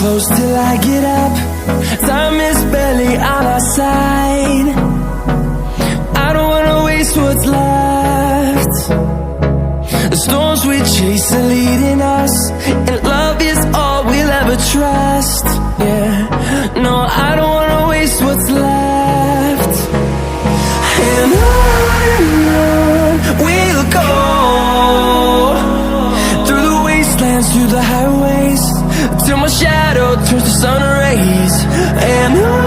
close till I get up. Time is barely on our side. I don't wanna waste what's left. The storms we chase are leading us, and love is all we'll ever trust. Yeah, no, I don't wanna waste what's left. And on we'll go, through the wastelands, through the highways, till my shadow turns to sun rays. And on